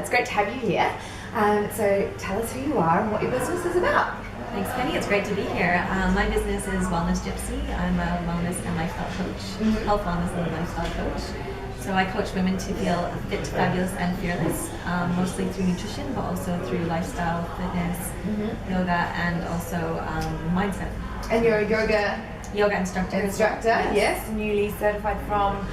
it's great to have you here. So tell us who you are and what your business is about. Thanks, Penny. It's great to be here. My business is Wellness Gypsy. I'm a wellness and lifestyle coach, health, wellness, and lifestyle coach. So I coach women to feel fit, fabulous, and fearless, mostly through nutrition, but also through lifestyle, fitness, yoga, and also mindset. And you're a yoga instructor. Yes, newly certified from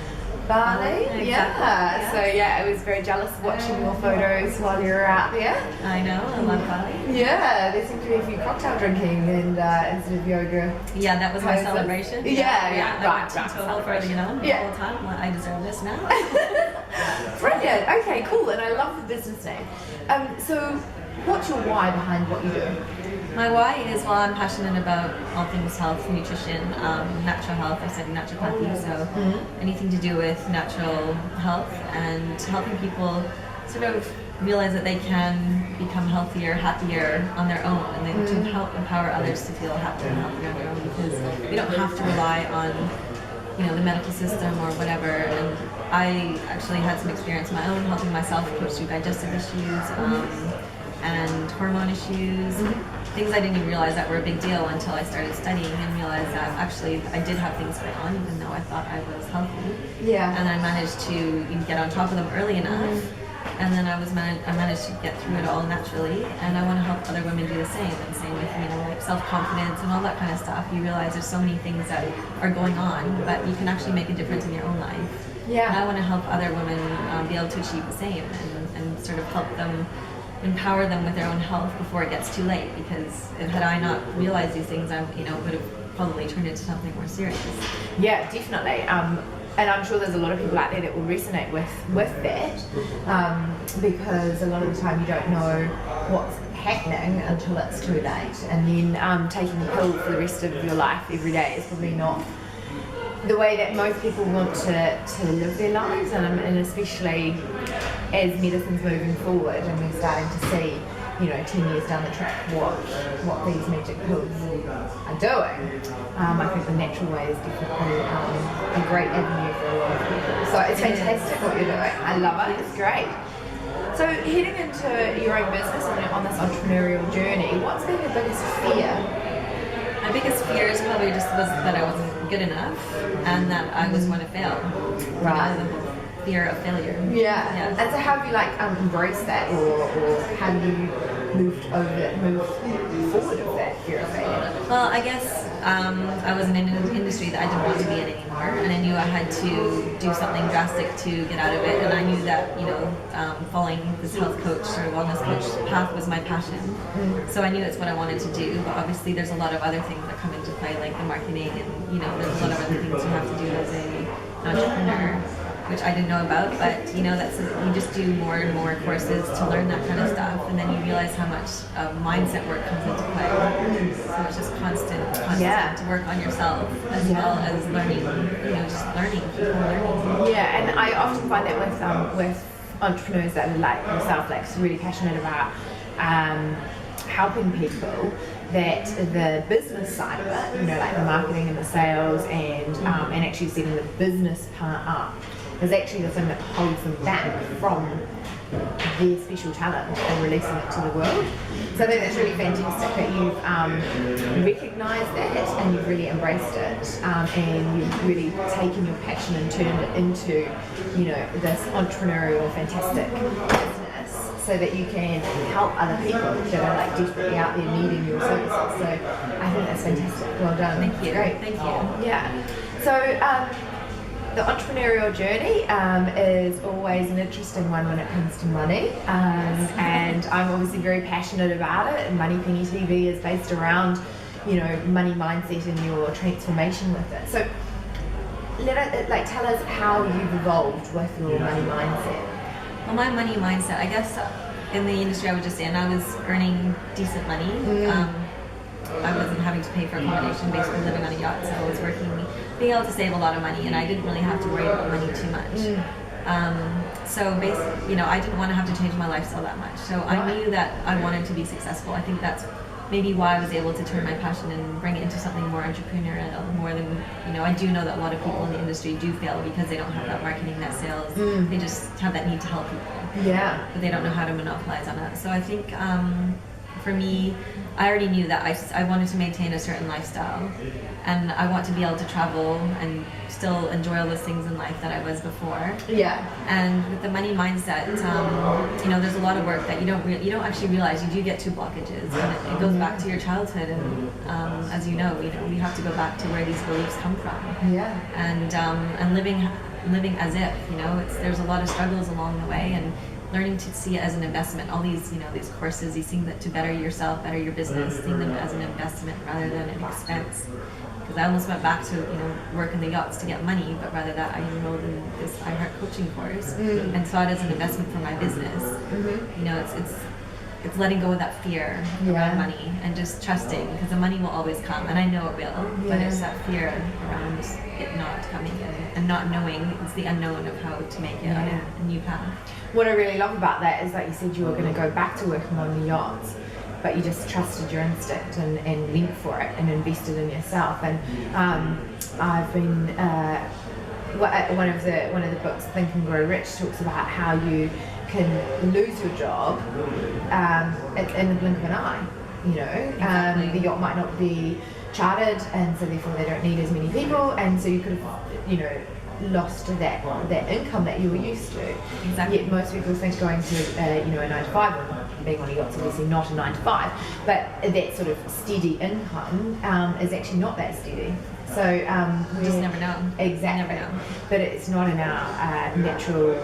Bali. Exactly. Yeah. So I was very jealous watching your photos while you were out there. I know, I love Bali. Yeah, there seemed to be a few cocktail drinking and instead of yoga. Yeah, that was my poses. celebration. Yeah. Right. Total for the whole time. Well, I deserve this now. Brilliant. Okay, cool. And I love the business name. So what's your why behind what you do? My why is, well, I'm passionate about all things health, nutrition, natural health. I study naturopathy, so anything to do with natural health and helping people sort of realize that they can become healthier, happier on their own, and then to help empower others to feel happier and healthier on their own, because we don't have to rely on the medical system or whatever. And I actually had some experience of my own helping myself coach through digestive issues and hormone issues, things I didn't even realize that were a big deal until I started studying and realized that actually I did have things going on even though I thought I was healthy. Yeah. And I managed to get on top of them early enough, and then I managed to get through it all naturally, and I want to help other women do the same. And same with like self-confidence and all that kind of stuff. You realize there's so many things that are going on, but you can actually make a difference in your own life. Yeah. And I want to help other women be able to achieve the same and sort of help them, empower them with their own health before it gets too late, because had I not realized these things, I would have probably turned into something more serious. Yeah, definitely. And I'm sure there's a lot of people out there that will resonate with that, because a lot of the time you don't know what's happening until it's too late, and then taking a pill for the rest of your life every day is probably not the way that most people want to live their lives, and especially as medicine's moving forward and we're starting to see 10 years down the track what these magic pills are doing. I think the natural way is definitely a great avenue for a lot of people. So it's fantastic what you're doing. I love it. It's great. So heading into your own business and on this entrepreneurial journey, what's been your biggest fear? My biggest fear is probably just that I wasn't good enough and that I was going to fail. Right. The fear of failure. Yeah. And so how have you embraced that, or how have you moved forward with that fear of failure? Well, I guess I was in an industry that I didn't want to be in anymore, and I knew I had to do something drastic to get out of it, and I knew that following this health coach or wellness coach path was my passion. So I knew it's what I wanted to do, but obviously there's a lot of other things that come into play, like the marketing, and there's a lot of other things you have to do as an entrepreneur, which I didn't know about, but that's you just do more and more courses to learn that kind of stuff, and then you realize how much mindset work comes into play. So it's just constant to work on yourself as well as learning, just learning, keep on learning. Yeah, and I often find that with entrepreneurs that are like myself, really passionate about helping people, that the business side of it, like the marketing and the sales and actually setting the business part up, is actually the thing that holds them back from their special talent and releasing it to the world. So I think that's really fantastic that you've recognised that and you've really embraced it, and you've really taken your passion and turned it into, this entrepreneurial, fantastic business, so that you can help other people that are desperately out there needing your services. So I think that's fantastic. Well done. Thank you. Great. Thank you. Yeah. So the entrepreneurial journey is always an interesting one when it comes to money, and I'm obviously very passionate about it. And Money Penny TV is based around, money mindset and your transformation with it. So tell us how you've evolved with your money mindset. Well, my money mindset, I guess, in the industry I was just in, I was earning decent money. I wasn't having to pay for accommodation, basically living on a yacht, so I was being able to save a lot of money, and I didn't really have to worry about money too much. So basically, I didn't want to have to change my lifestyle that much. So I knew that I wanted to be successful. I think that's maybe why I was able to turn my passion and bring it into something more entrepreneurial, more than, I do know that a lot of people in the industry do fail because they don't have that marketing, that sales. They just have that need to help people. Yeah. But they don't know how to monopolize on it. So I think for me, I already knew that I wanted to maintain a certain lifestyle, and I want to be able to travel and still enjoy all those things in life that I was before. Yeah. And with the money mindset, there's a lot of work that you don't actually realize. You do get 2 blockages, and it goes back to your childhood. And as you know, we have to go back to where these beliefs come from. Yeah. And living as if, there's a lot of struggles along the way, and learning to see it as an investment. All these, these courses, these things that to better yourself, better your business, seeing them as an investment rather than an expense. Because I almost went back to, work in the yachts to get money, but rather that I enrolled in this iHeart coaching course and saw it as an investment for my business. It's letting go of that fear around money and just trusting, because the money will always come, and I know it will, but it's that fear around it not coming and not knowing. It's the unknown of how to make it a new path. What I really love about that is that you said you were going to go back to working on the yachts, but you just trusted your instinct and went for it and invested in yourself. And I've been one of the books, Think and Grow Rich, talks about how you can lose your job in the blink of an eye. Exactly. The yacht might not be chartered, and so therefore they don't need as many people, and so you could have lost that income that you were used to. Exactly. Yet most people think going to a 9 to 5, and being on a yacht's obviously not a 9 to 5, but that sort of steady income is actually not that steady. So we just never know. Exactly. Never know. But it's not in our natural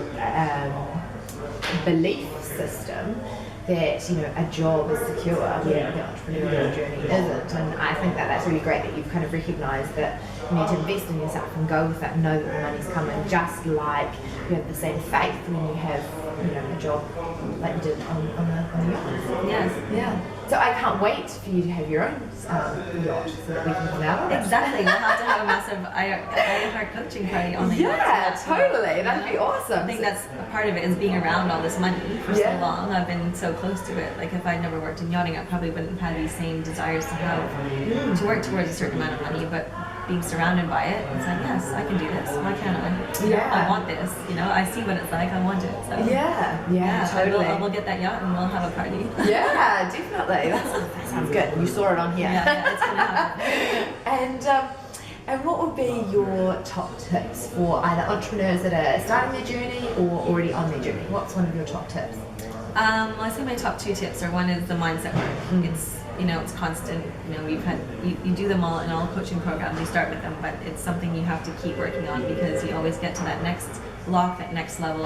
belief system that a job is secure when the entrepreneurial journey isn't. And I think that that's really great that you've kind of recognised that you need to invest in yourself and go with it and know that the money's coming, just like you have the same faith when you have a job like you did on the yacht. Yes. Yeah. So I can't wait for you to have your own yacht so that we can come out of it. Exactly. We'll have to have a massive iHeart coaching party on the yacht. Yeah, totally. That'd be awesome. I think that's a part of it, is being around all this money for so long. I've been so close to it. Like, if I'd never worked in yachting, I probably wouldn't have had these same desires to have to work towards a certain amount of money, but being surrounded by it, it's like, yes, I can do this. Why can't I? I want this. I see what it's like. I want it. So totally. I will get that yacht and we'll have a party. Yeah, definitely. That sounds good. You saw it on here. Yeah, it's gonna happen. And what would be your top tips for either entrepreneurs that are starting their journey or already on their journey? What's one of your top tips? I think my top 2 tips are, one is the mindset work. It's constant. You do them all in all coaching programs. You start with them, but it's something you have to keep working on, because you always get to that next block, that next level,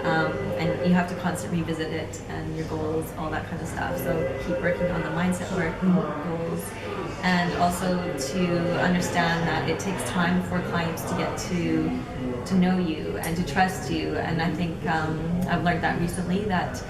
and you have to constantly revisit it and your goals, all that kind of stuff. So keep working on the mindset work, goals, and also to understand that it takes time for clients to get to know you and to trust you. And I think I've learned that recently, that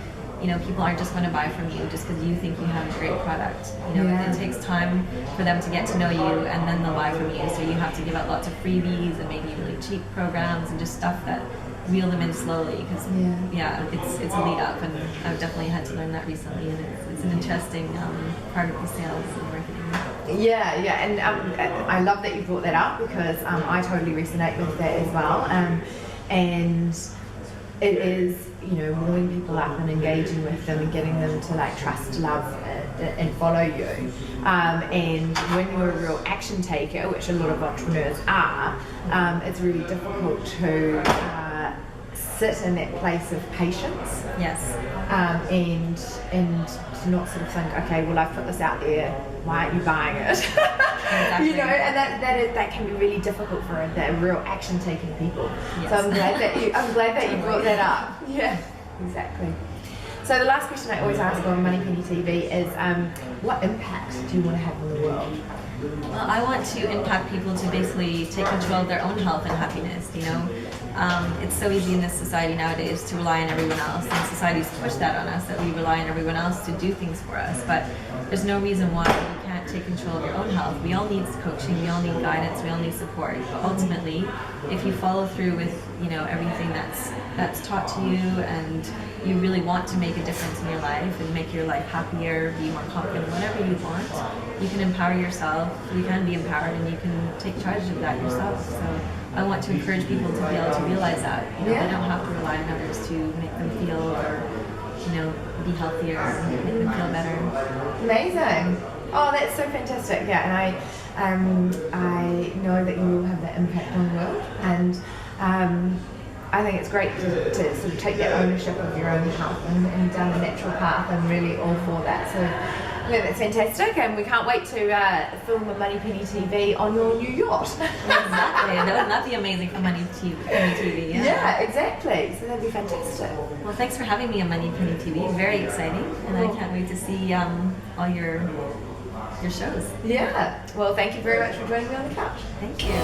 people aren't just going to buy from you just because you think you have a great product. It takes time for them to get to know you, and then they'll buy from you. So you have to give out lots of freebies and maybe really cheap programs and just stuff that reel them in slowly, because it's a lead up, and I've definitely had to learn that recently, and it's an interesting part of the sales and marketing. Yeah, and I love that you brought that up, because I totally resonate with that as well, and it is warming people up and engaging with them and getting them to trust, love, and follow you. And when you're a real action taker, which a lot of entrepreneurs are, it's really difficult to sit in that place of patience. Yes. And to not sort of think, okay, well, I've put this out there, why aren't you buying it? Exactly. And that can be really difficult for the real action taking people. Yes. So I'm glad that you brought that up. Yeah, exactly. So the last question I always ask on Money Penny TV is, what impact do you want to have on the world? Well, I want to impact people to basically take control of their own health and happiness. It's so easy in this society nowadays to rely on everyone else, and society's pushed that on us, that we rely on everyone else to do things for us. But there's no reason why we can't can't take control of your own health. We all need coaching, we all need guidance, we all need support. But ultimately, if you follow through with, you know, everything that's taught to you, and you really want to make a difference in your life and make your life happier, be more confident, whatever you want, you can empower yourself, you can be empowered, and you can take charge of that yourself. So I want to encourage people to be able to realize that, you know, they don't have to rely on others to make them feel, or, you know, be healthier, or make them feel better. Amazing. Oh, that's so fantastic. Yeah, and I know that you will have that impact on the world, and I think it's great to sort of take that ownership of your own health and down the natural path, and really all for that. So yeah, that's fantastic, and we can't wait to film a Money Penny TV on your new yacht. Exactly, that'd be amazing for Money TV. Yeah, exactly. So that'd be fantastic. Well, thanks for having me on Money Penny TV. It's very exciting, and I can't wait to see all your shows. Yeah. Well, thank you very much for joining me on the couch. Thank you.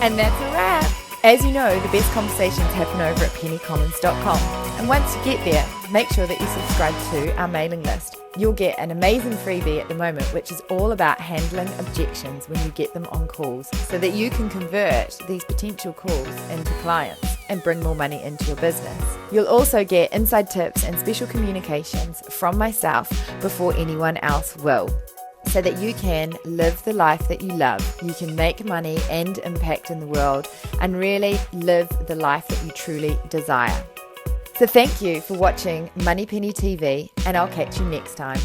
And that's a wrap. As you know, the best conversations happen over at pennycommons.com. And once you get there, make sure that you subscribe to our mailing list. You'll get an amazing freebie at the moment, which is all about handling objections when you get them on calls, so that you can convert these potential calls into clients and bring more money into your business. You'll also get inside tips and special communications from myself before anyone else will, so that you can live the life that you love. You can make money and impact in the world, and really live the life that you truly desire. So thank you for watching Money Penny TV, and I'll catch you next time.